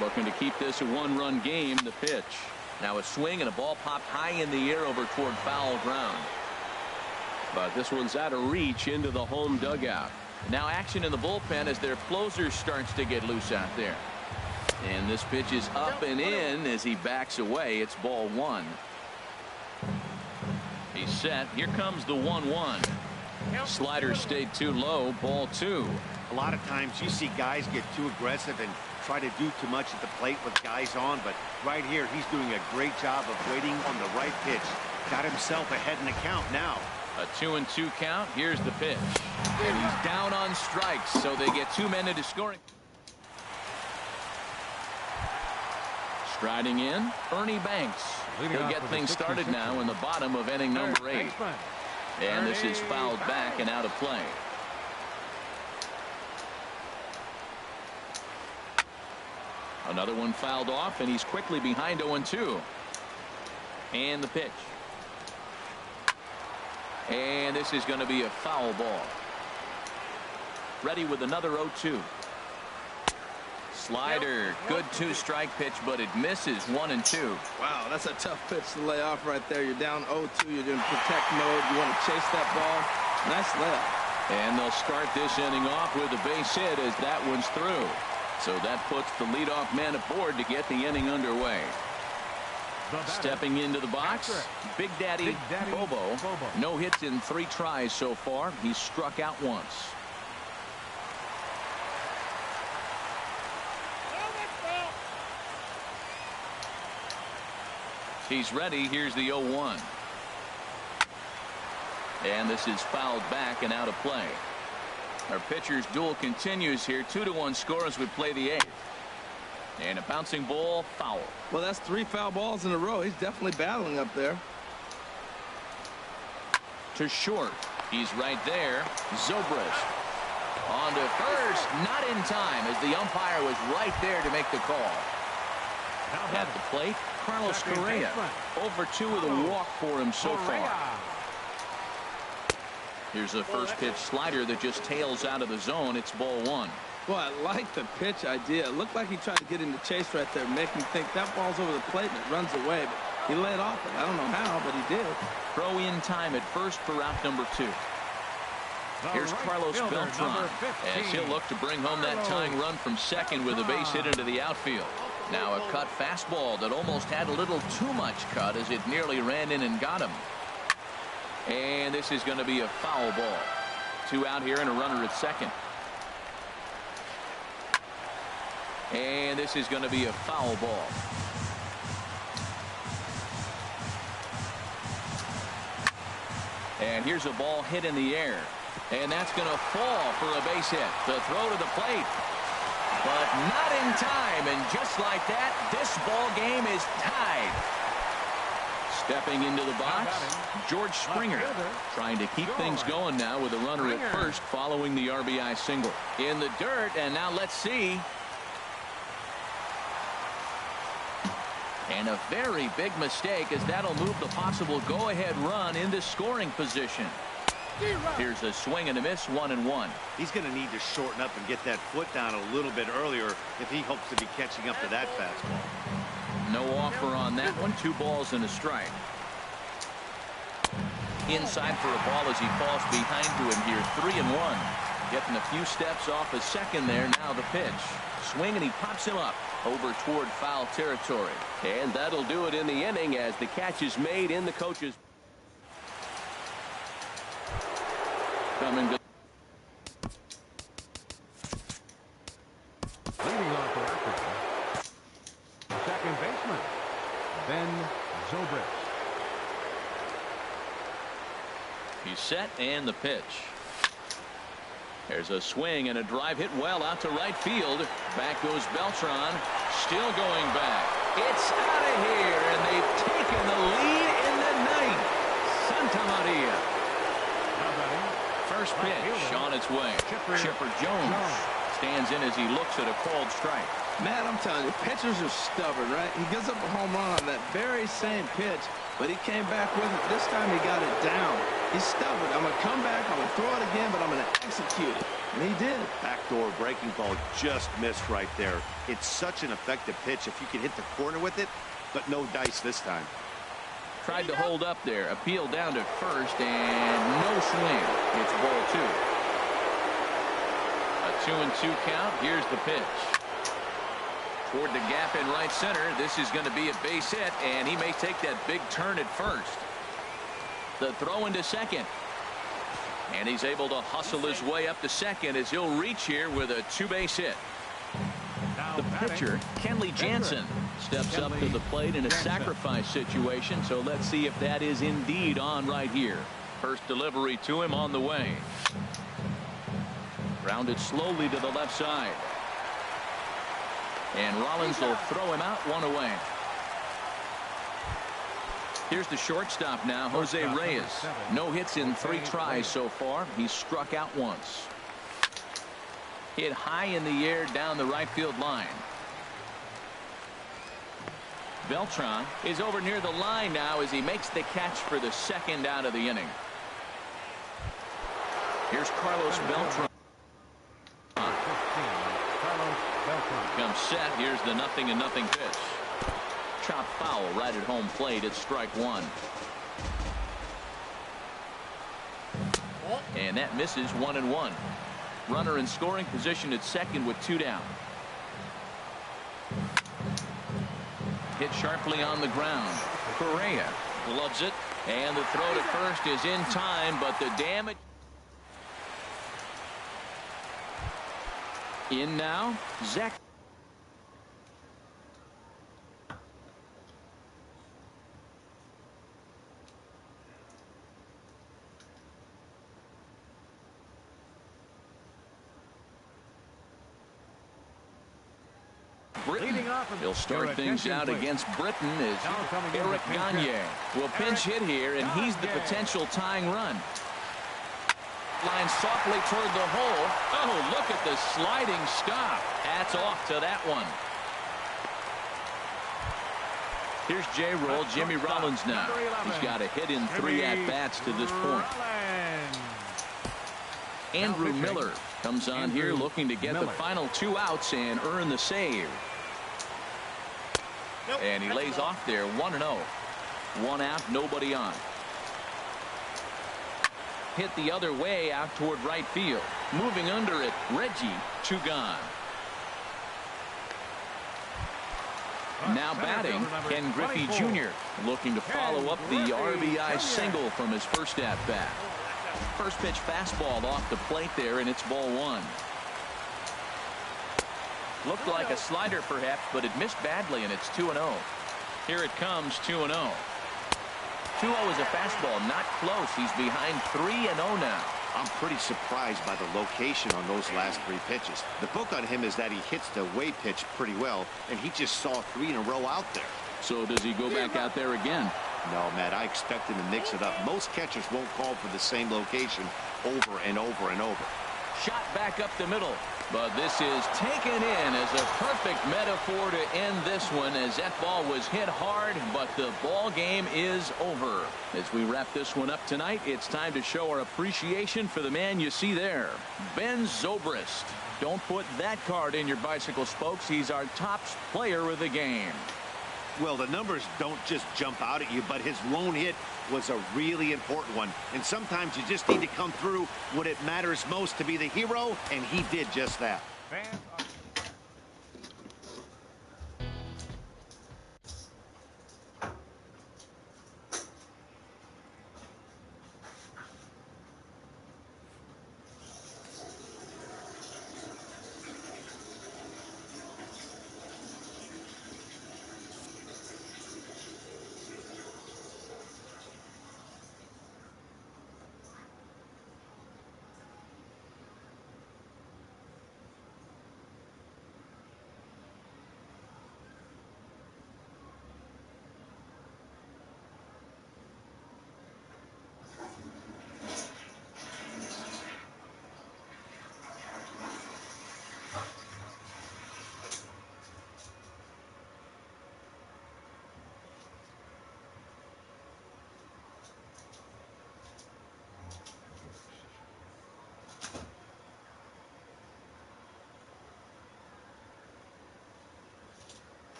Looking to keep this a 1-run game. The pitch. Now a swing and a ball popped high in the air over toward foul ground. But this one's out of reach into the home dugout. Now action in the bullpen as their closer starts to get loose out there. And this pitch is up and in as he backs away. It's ball one. He's set. Here comes the 1-1. Slider stayed too low. Ball two. A lot of times you see guys get too aggressive and try to do too much at the plate with guys on, but right here he's doing a great job of waiting on the right pitch. Got himself ahead in the count now. A 2-2 count. Here's the pitch. And he's down on strikes, so they get 2 men into scoring. Striding in, Ernie Banks. He'll get things started now in the bottom of inning number 8. And this is fouled back and out of play. Another one fouled off, and he's quickly behind 0-2. And the pitch. And this is going to be a foul ball. Ready with another 0-2. Slider, good 2-strike pitch, but it misses 1-2. Wow, that's a tough pitch to lay off right there. You're down 0-2. You're in protect mode. You want to chase that ball. Nice layup. And they'll start this inning off with a base hit as that one's through. So that puts the leadoff man aboard to get the inning underway. Stepping into the box, Big Daddy Bobo. No hits in 3 tries so far. He's struck out once. He's ready. Here's the 0-1. And this is fouled back and out of play. Our pitcher's duel continues here. 2-1 score as we play the 8th. And a bouncing ball, foul. Well, that's 3 foul balls in a row. He's definitely battling up there. To short. He's right there. Zobrist. On to first. Not in time as the umpire was right there to make the call. At the plate, Carlos Correa. 0-2 with a walk for him so far. Here's a first pitch slider that just tails out of the zone. It's ball 1. Well, I like the pitch idea. It looked like he tried to get into chase right there, make him think that ball's over the plate and it runs away. But he laid off it. I don't know how, but he did. Throw in time at first for out number 2. Here's Carlos Beltran as he'll look to bring home that tying run from second with a base hit into the outfield. Now a cut fastball that almost had a little too much cut as it nearly ran in and got him. And this is going to be a foul ball. 2 out here and a runner at second. And this is going to be a foul ball. And here's a ball hit in the air. And that's going to fall for a base hit. The throw to the plate. But not in time. And just like that, this ball game is tied. Stepping into the box, George Springer trying to keep things going now with a runner at first following the RBI single. In the dirt, and now let's see. And a very big mistake as that'll move the possible go-ahead run into scoring position. Here's a swing and a miss, 1-1. He's going to need to shorten up and get that foot down a little bit earlier if he hopes to be catching up to that fastball. No offer on that one. 2 balls and a strike. Inside for a ball as he falls behind to him here. 3-1. Getting a few steps off a second there. Now the pitch. Swing and he pops him up over toward foul territory. And that'll do it in the inning as the catch is made in the coach's. Coming to Leading off the record, second baseman, Ben Zobrist. He's set and the pitch. There's a swing and a drive hit well out to right field. Back goes Beltran. Still going back. It's out of here, and they've taken the lead in the ninth. Santa Maria. First pitch on its way. Chipper Jones stands in as he looks at a called strike. Man, I'm telling you, pitchers are stubborn, right? He gives up a home run on that very same pitch, but he came back with it. This time he got it down. He's stubborn. I'm going to come back, I'm going to throw it again, but I'm going to execute it. And he did. Backdoor breaking ball just missed right there. It's such an effective pitch. If you can hit the corner with it, but no dice this time. Tried to hold up there. Appeal down to first, and no swing. It's ball 2. A 2-2 count. Here's the pitch. Toward the gap in right center. This is going to be a base hit, and he may take that big turn at first. The throw into second. And he's able to hustle his way up to second as he'll reach here with a 2-base hit. The pitcher, Kenley Jansen, steps up to the plate in a sacrifice situation, so let's see if that is indeed on right here. First delivery to him on the way. Grounded slowly to the left side. And Rollins will throw him out, 1 away. Here's the shortstop now, Jose Reyes. No hits in 3 tries so far. He's struck out once. Hit high in the air down the right field line. Beltran is over near the line now as he makes the catch for the second out of the inning. Here's Carlos Beltran. Comes set. Here's the 0-0 pitch. Chopped foul right at home plate. It's strike 1. And that misses 1-1. Runner in scoring position at second with 2 down. Hit sharply on the ground. Correa gloves it, and the throw to first is in time, but the damage. In now, Zach. He'll start things out against Britain as Eric Gagne will pinch hit here, and he's the potential tying run. Line softly toward the hole. Oh, look at the sliding stop. Hats off to that one. Here's J-Roll, Jimmy Rollins now. He's got a hit in 3 at-bats to this point. Andrew Miller comes on here looking to get the final 2 outs and earn the save. And he lays off there, 1-0. 1 out, nobody on. Hit the other way out toward right field. Moving under it, Reggie, 2 gone. Now batting, Ken Griffey Jr. looking to follow up the RBI single from his first at-bat. First pitch fastball off the plate there, and it's ball 1. Looked like a slider perhaps, but it missed badly, and it's 2-0. Here it comes, 2-0. 2-0 is a fastball, not close. He's behind 3-0 now. I'm pretty surprised by the location on those last 3 pitches. The book on him is that he hits the way pitch pretty well, and he just saw 3 in a row out there. So does he go back out there again? No, Matt, I expect him to mix it up. Most catchers won't call for the same location over and over and over. Shot back up the middle, but this is taken in as a perfect metaphor to end this one, as that ball was hit hard, but the ball game is over. As we wrap this one up tonight, it's time to show our appreciation for the man you see there, Ben Zobrist. Don't put that card in your bicycle spokes. He's our top player of the game. Well, the numbers don't just jump out at you, but his lone hit was a really important one. And sometimes you just need to come through when it matters most to be the hero, and he did just that.